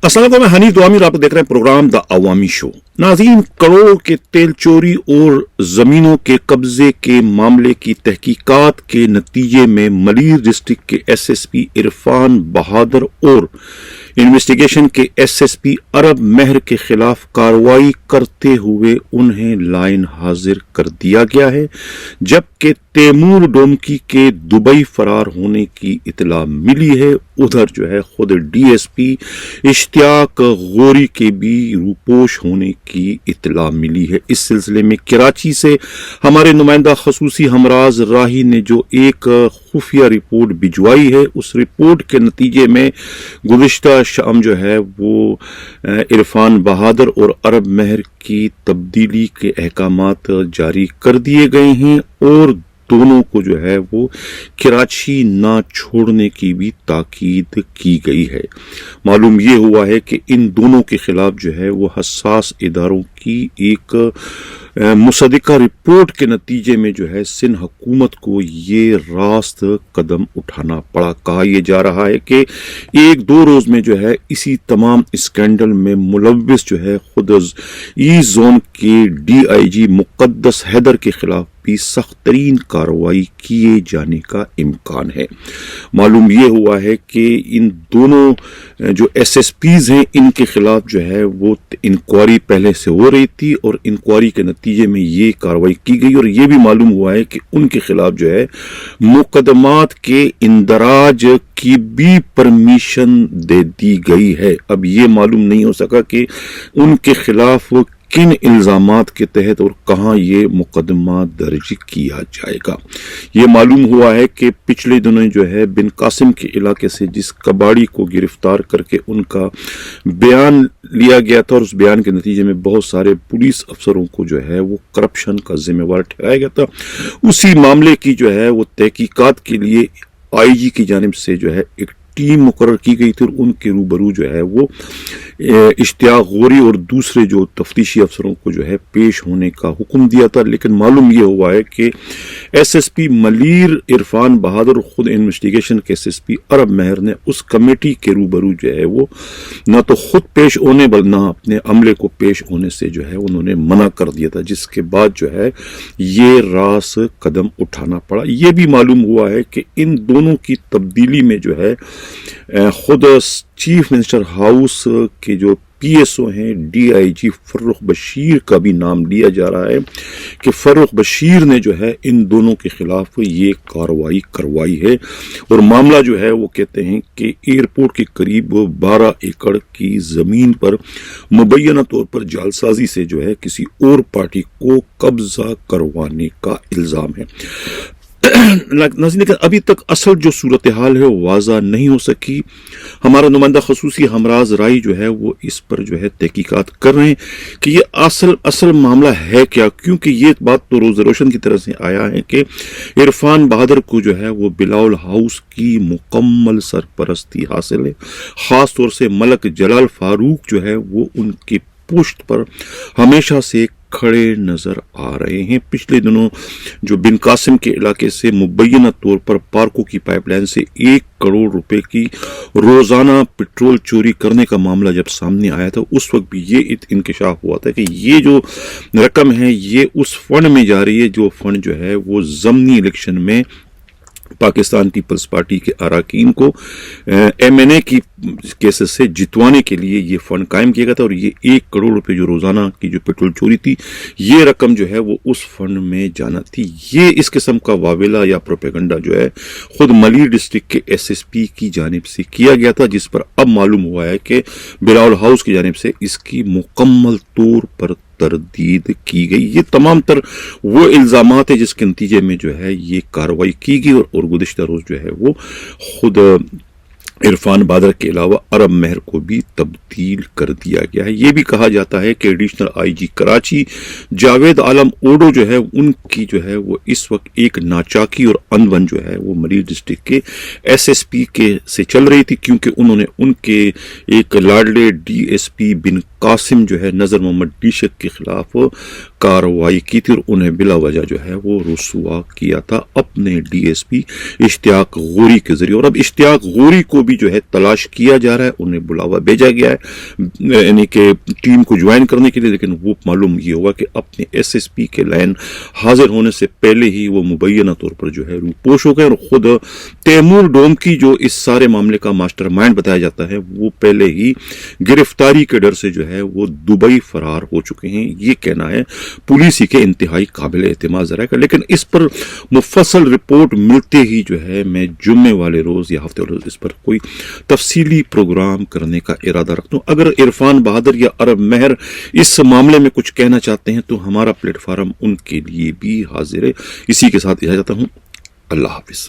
अस्सलाम वालेकुम, मैं हनीफ दुआमी और आप देख रहे हैं प्रोग्राम द अवामी शो। नाज़रीन, करोड़ों के तेल चोरी और जमीनों के कब्जे के मामले की तहकीकात के नतीजे में मलीर डिस्ट्रिक्ट के SSP इरफान बहादुर और इन्वेस्टिगेशन के SSP अरब मेहर के खिलाफ कार्रवाई करते हुए उन्हें लाइन हाजिर कर दिया गया है, जबकि तैमूर डोमकी के दुबई फरार होने की इतला मिली है। उधर जो है खुद DSP इश्तियाक गौरी के भी रूपोश होने की इतला मिली है। इस सिलसिले में कराची से हमारे नुमाइंदा खसूसी हमराज राही ने जो एक खुफिया रिपोर्ट भिजवाई है, उस रिपोर्ट के नतीजे में गुज़िश्ता शाम जो है वो इरफान बहादुर और अरब मेहर की तब्दीली के अहकामात जारी कर दिए गए हैं और दोनों को जो है वो कराची ना छोड़ने की भी ताकीद की गई है। मालूम ये हुआ है कि इन दोनों के खिलाफ जो है वो हसास इदारों की एक मुसद्दिका रिपोर्ट के नतीजे में जो है सिंध हुकूमत को ये रास्त कदम उठाना पड़ा। कहा यह जा रहा है कि एक दो रोज में जो है इसी तमाम स्कैंडल में मुलव्विस जो है खुद ई जोन के DIG मुक़द्दस हैदर के खिलाफ भी सख्त तरीन कार्रवाई किए जाने का इम्कान है। मालूम ये हुआ है कि इन दोनों जो SSPs हैं, इनके खिलाफ जो है वो इंक्वायरी पहले से हो रही थी और इंक्वायरी के नतीजे में ये कार्रवाई की गई और ये भी मालूम हुआ है कि उनके खिलाफ जो है मुकदमात के इंदराज की भी परमिशन दे दी गई है। अब ये मालूम नहीं हो सका कि उनके खिलाफ किन इल्जामात के तहत और कहां ये मुकदमा दर्ज किया जाएगा। ये मालूम हुआ है कि पिछले दिनों जो है बिन कासिम के इलाके से जिस कबाड़ी को गिरफ्तार करके उनका बयान लिया गया था और उस बयान के नतीजे में बहुत सारे पुलिस अफसरों को जो है वो करप्शन का जिम्मेवार ठहराया गया था, उसी मामले की जो है वो तहकीकात के लिए IG की जानिब से जो है एक टीम मुकर्रर की गई थी और उनके रूबरू जो है वो इश्तियाक गौरी और दूसरे जो तफ्तीशी अफसरों को जो है पेश होने का हुक्म दिया था। लेकिन मालूम यह हुआ है कि SSP मलीर इरफान बहादुर खुद इन्वेस्टिगेशन के SSP अरब मेहर ने उस कमेटी के रूबरू जो है वो न तो खुद पेश होने बल्कि न अपने अमले को पेश होने से जो है उन्होंने मना कर दिया था, जिसके बाद जो है ये रास कदम उठाना पड़ा। ये भी मालूम हुआ है कि इन दोनों की तब्दीली में जो है खुद चीफ मिनिस्टर हाउस के जो PSO हैं DIG फर्रुख बशीर का भी नाम लिया जा रहा है कि फर्रुख बशीर ने जो है इन दोनों के खिलाफ ये कार्रवाई करवाई है और मामला जो है वो कहते हैं कि एयरपोर्ट के करीब 12 एकड़ की जमीन पर मुबैना तौर पर जालसाजी से जो है किसी और पार्टी को कब्जा करवाने का इल्जाम है। नाज़रीन, अभी तक असल जो सूरत हाल है वो वाज़ा नहीं हो सकी। हमारा नुमाइंदा खसूसी हमराज राई जो है वो इस पर जो है तहकीकात कर रहे हैं कि ये असल मामला है क्या, क्योंकि ये बात तो रोज़ रोशन की तरफ से आया है कि इरफान बहादुर को जो है वो बिलावल हाउस की मुकम्मल सरपरस्ती हासिल है। ख़ास तौर से मलक जलाल फारूक जो है वो उनकी पुश्त पर हमेशा से खड़े नजर आ रहे हैं। पिछले दिनों जो बिन कासिम के इलाके से मुबैना तौर पर पार्कों की पाइपलाइन से 1 करोड़ रुपए की रोजाना पेट्रोल चोरी करने का मामला जब सामने आया था, उस वक्त भी ये इंकशाफ हुआ था कि ये जो रकम है ये उस फंड में जा रही है जो फंड जो है वो ज़मनी इलेक्शन में पाकिस्तान पीपल्स पार्टी के अरकान को MNA की केसेस से जितवाने के लिए ये फंड कायम किया गया था और ये 1 करोड़ रुपए जो रोजाना की जो पेट्रोल चोरी थी, ये रकम जो है वो उस फंड में जाना थी। ये इस किस्म का वावेला या प्रोपेगेंडा जो है खुद मलीर डिस्ट्रिक्ट के SSP की जानिब से किया गया था, जिस पर अब मालूम हुआ है कि बिलावल हाउस की जानिब से इसकी मुकम्मल तौर पर तरदीद की गई। ये तमाम तर वो इल्जामात है जिसके नतीजे में जो है ये कार्रवाई की गई और गुज़िश्ता रोज जो है वो खुद इरफान बहादुर के अलावा अरब मेहर को भी तब्दील कर दिया गया है। ये भी कहा जाता है कि एडिशनल IG कराची जावेद आलम ओडो जो है उनकी जो है वो इस वक्त एक नाचाकी और अनबन जो है वो मलीर डिस्ट्रिक्ट के SSP के से चल रही थी, क्योंकि उन्होंने उनके एक लाडले DSP बिन قاسم جو ہے نذر محمد ڈیشک کے خلاف کارروائی کی تھی اور انہیں بلا وجہ جو ہے وہ رسوا کیا تھا اپنے ڈی ایس پی اشتیاق غوری کے ذریعے. اور اب اشتیاق غوری کو بھی جو ہے تلاش کیا جا رہا ہے, انہیں بلاوا بھیجا گیا ہے یعنی کہ ٹیم کو جوائن کرنے کے لیے, لیکن وہ معلوم یہ ہوا کہ اپنے ایس ایس پی کے لائن حاضر ہونے سے پہلے ہی وہ مبینہ طور پر جو ہے روپوش ہو گئے. اور خود تیمور ڈومکی جو اس سارے معاملے کا ماسٹر مائنڈ بتایا جاتا ہے وہ پہلے ہی گرفتاری کے ڈر سے جو ہے وہ دبئی فرار ہو چکے ہیں. یہ کہنا ہے پولیس ہی کے انتہائی قابل اعتماد ذرائع کا, لیکن اس پر مفصل رپورٹ ملتے ہی جو ہے میں جمعے والے روز یا ہفتے والے روز اس پر کوئی تفصیلی پروگرام کرنے کا ارادہ رکھتا ہوں. اگر عرفان بہادر یا عرب مہر اس معاملے میں کچھ کہنا چاہتے ہیں تو ہمارا پلیٹ فارم ان کے لیے بھی حاضر ہے. اسی کے ساتھ اجازت چاہتا ہوں. اللہ حافظ.